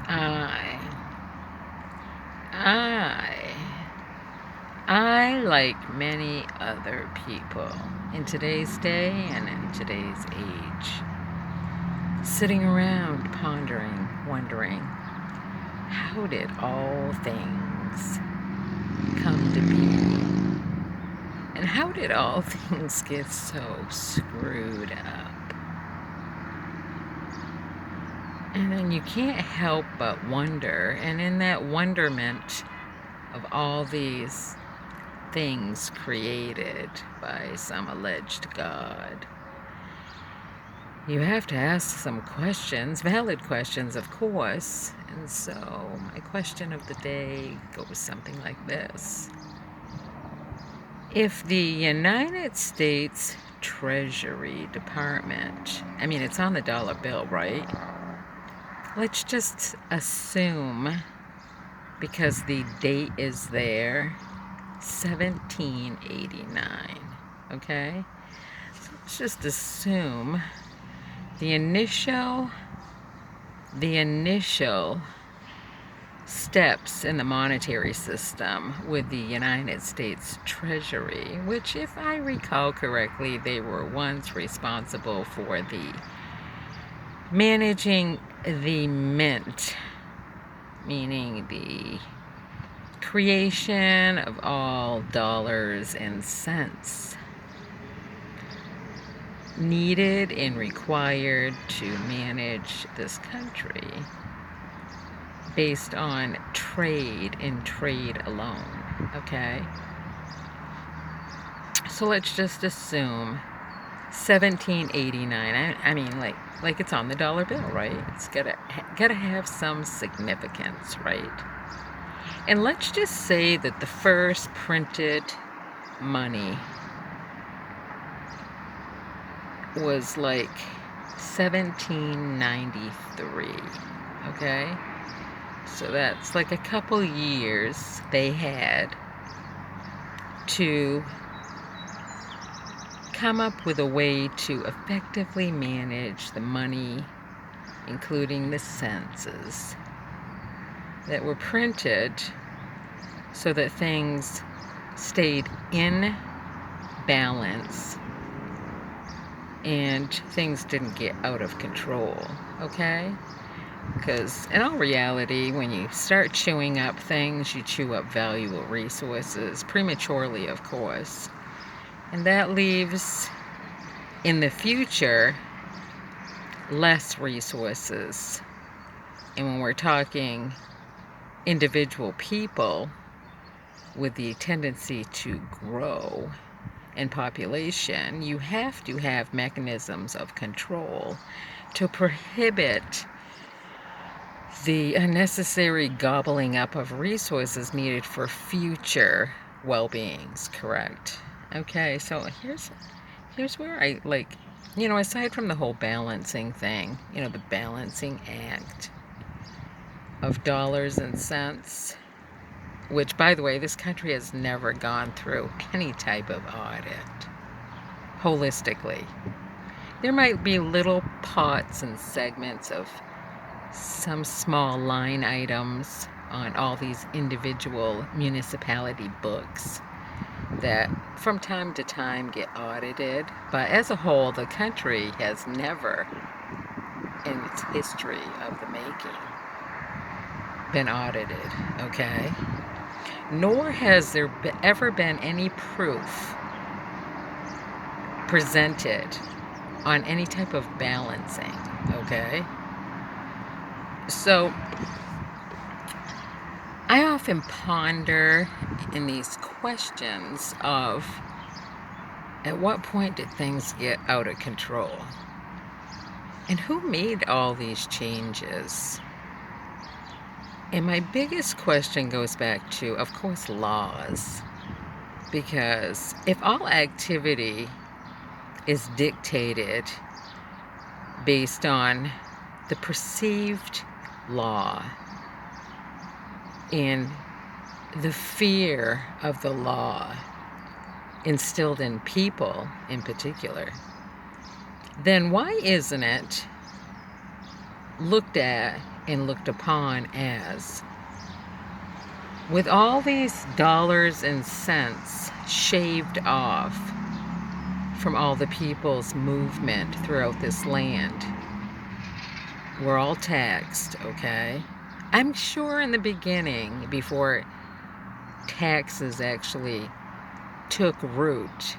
I, I, I, like many other people in today's day and in today's age, sitting around pondering, wondering, how did all things come to be? And how did all things get so screwed up? And then you can't help but wonder, and in that wonderment of all these things created by some alleged God, you have to ask some questions, valid questions, of course. And so my question of the day goes something like this. If the United States Treasury Department, it's on the dollar bill, right? Let's just assume, because the date is there, 1789, okay? So let's just assume the initial steps in the monetary system with the United States Treasury, which, if I recall correctly, they were once responsible for the managing the mint, meaning the creation of all dollars and cents needed and required to manage this country based on trade and trade alone, okay? So let's just assume 1789. Like it's on the dollar bill, right? It's gotta have some significance, right? And let's just say that the first printed money was like 1793, okay? So that's like a couple years they had to come up with a way to effectively manage the money, including the cents that were printed, so that things stayed in balance and things didn't get out of control, okay? Because in all reality, when you start chewing up things, you chew up valuable resources, prematurely, of course. And that leaves, in the future, less resources. And when we're talking individual people with the tendency to grow in population, you have to have mechanisms of control to prohibit the unnecessary gobbling up of resources needed for future well-beings, correct? Okay, so here's where I aside from the whole balancing thing, the balancing act of dollars and cents, which, by the way, this country has never gone through any type of audit holistically. There might be little pots and segments of some small line items on all these individual municipality books that from time to time get audited, but as a whole, the country has never, in its history of the making, been audited, okay? Nor has there ever been any proof presented on any type of balancing, okay? So I often ponder in these questions of, at what point did things get out of control? And who made all these changes? And my biggest question goes back to, of course, laws. Because if all activity is dictated based on the perceived law and the fear of the law instilled in people in particular, then why isn't it looked at and looked upon as, with all these dollars and cents shaved off from all the people's movement throughout this land, we're all taxed, okay? I'm sure in the beginning, before taxes actually took root,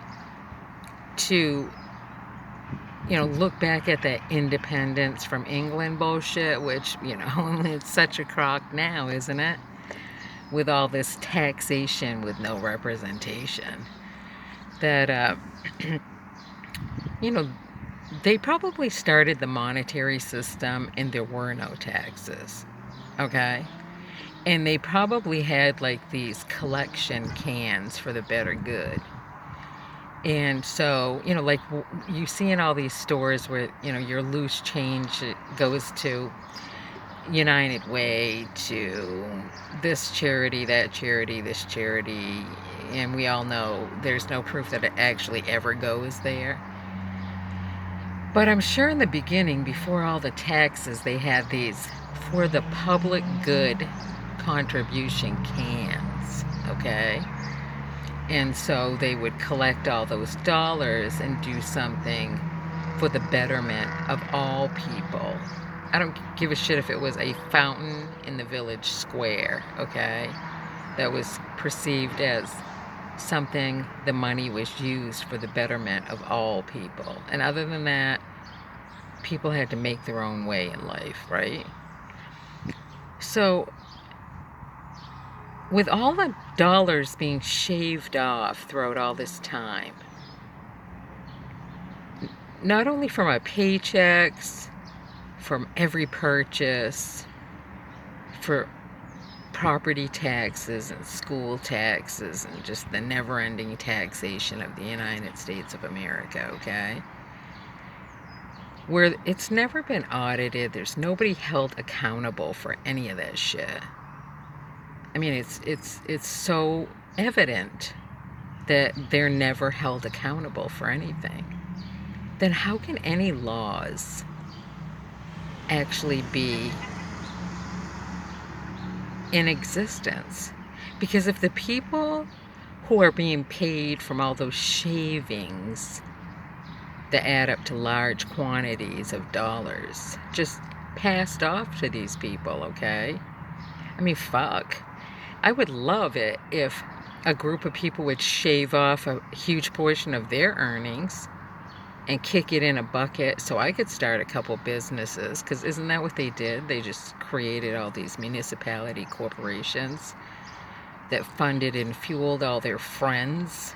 to, look back at that independence from England bullshit, which, it's such a crock now, isn't it? With all this taxation with no representation. That, they probably started the monetary system and there were no taxes, okay? And they probably had like these collection cans for the better good. And so, like you see in all these stores where, your loose change goes to United Way, to this charity, that charity, this charity, and we all know there's no proof that it actually ever goes there. But I'm sure in the beginning, before all the taxes, they had these for the public good contribution cans, okay? And so they would collect all those dollars and do something for the betterment of all people. I don't give a shit if it was a fountain in the village square, okay? That was perceived as something, the money was used for the betterment of all people. And other than that, people had to make their own way in life, right? So, with all the dollars being shaved off throughout all this time, not only from our paychecks, from every purchase, for property taxes and school taxes and just the never-ending taxation of the United States of America, okay? Where it's never been audited, there's nobody held accountable for any of that shit. I mean, it's so evident that they're never held accountable for anything. Then how can any laws actually be in existence? Because if the people who are being paid from all those shavings that add up to large quantities of dollars just passed off to these people, okay? I mean, fuck. I would love it if a group of people would shave off a huge portion of their earnings and kick it in a bucket so I could start a couple businesses, because isn't that what they did? They just created all these municipality corporations that funded and fueled all their friends'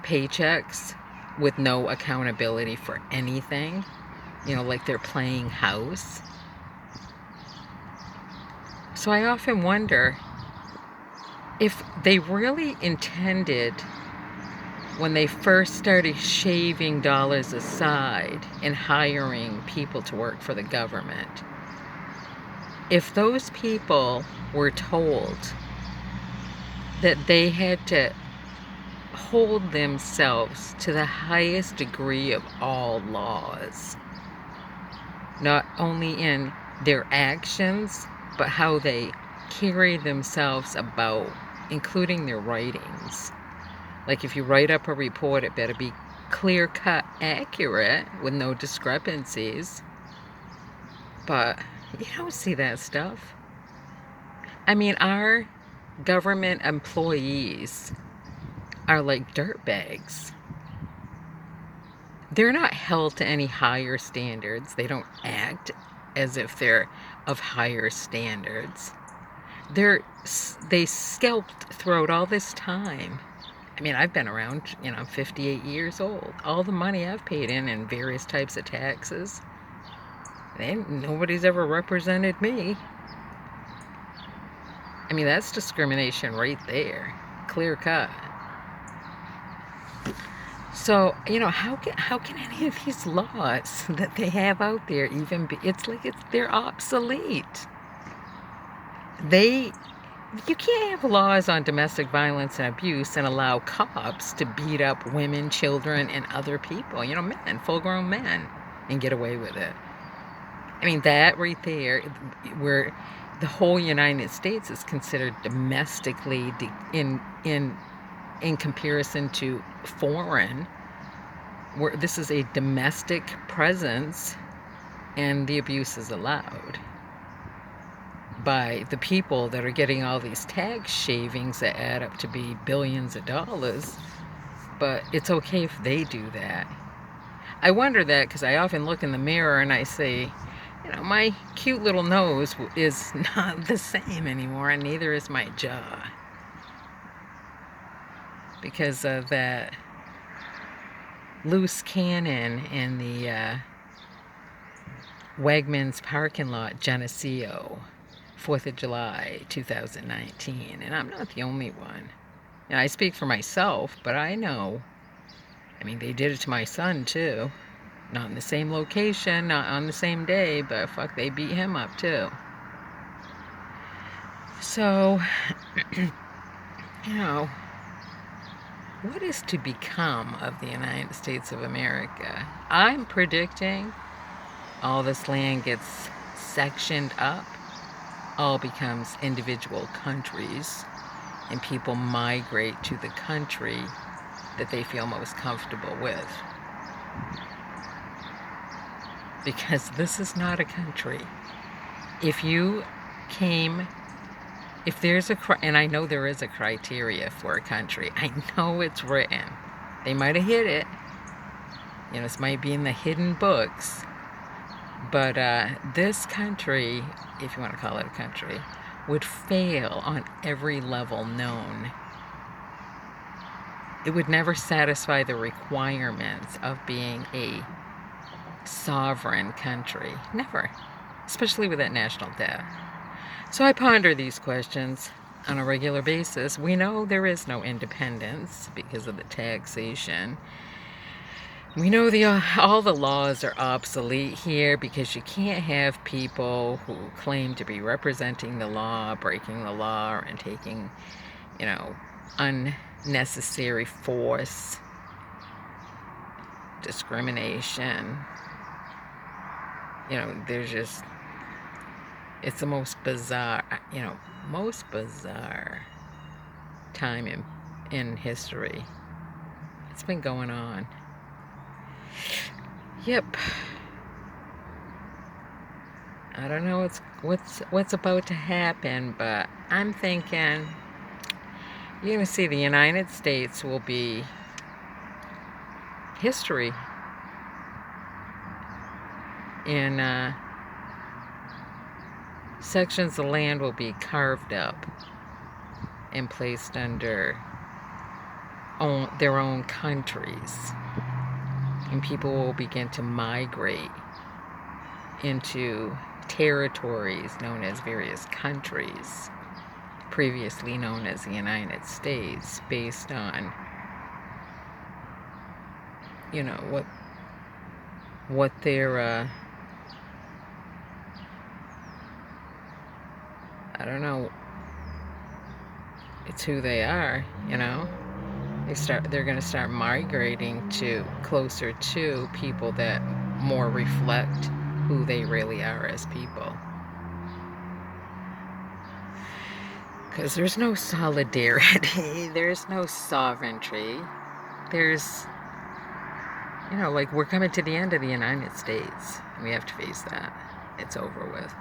paychecks with no accountability for anything, like they're playing house. So I often wonder if they really intended, when they first started shaving dollars aside and hiring people to work for the government, if those people were told that they had to hold themselves to the highest degree of all laws, not only in their actions, but how they carry themselves about, including their writings. Like if you write up a report, it better be clear-cut, accurate, with no discrepancies. But you don't see that stuff. I mean, our government employees are like dirtbags. They're not held to any higher standards. They don't act as if they're of higher standards. They scalped throughout all this time. I mean, I've been around, I'm 58 years old. All the money I've paid in various types of taxes, nobody's ever represented me. I mean, that's discrimination right there, clear cut. So, how can any of these laws that they have out there even be, they're obsolete. You can't have laws on domestic violence and abuse and allow cops to beat up women, children, and other people, men, full-grown men, and get away with it. I mean, that right there, where the whole United States is considered domestically in comparison to foreign, where this is a domestic presence, and the abuse is allowed by the people that are getting all these tax shavings that add up to be billions of dollars. But it's okay if they do that. I wonder that because I often look in the mirror and I say, my cute little nose is not the same anymore, and neither is my jaw, because of that loose cannon in the Wegmans parking lot, Geneseo, 4th of July 2019. And I'm not the only one. And I speak for myself, but I know. I mean, they did it to my son too. Not in the same location, not on the same day, but fuck, they beat him up too. So, what is to become of the United States of America? I'm predicting all this land gets sectioned up, all becomes individual countries, and people migrate to the country that they feel most comfortable with. Because this is not a country. If there's and I know there is a criteria for a country. I know it's written. They might have hid it. This might be in the hidden books. But this country, if you want to call it a country, would fail on every level known. It would never satisfy the requirements of being a sovereign country. Never. Especially with that national debt. So I ponder these questions on a regular basis. We know there is no independence because of the taxation. We know all the laws are obsolete here because you can't have people who claim to be representing the law, breaking the law, and taking, unnecessary force, discrimination. There's just, it's the most bizarre time in history. It's been going on. Yep. I don't know what's about to happen, but I'm thinking you're going to see the United States will be history in sections of land will be carved up and placed under their own countries. And people will begin to migrate into territories known as various countries, previously known as the United States, based on, what their, I don't know, it's who they are, They're going to start migrating closer to people that more reflect who they really are as people. Because there's no solidarity, there's no sovereignty, there's, we're coming to the end of the United States. We have to face that. It's over with.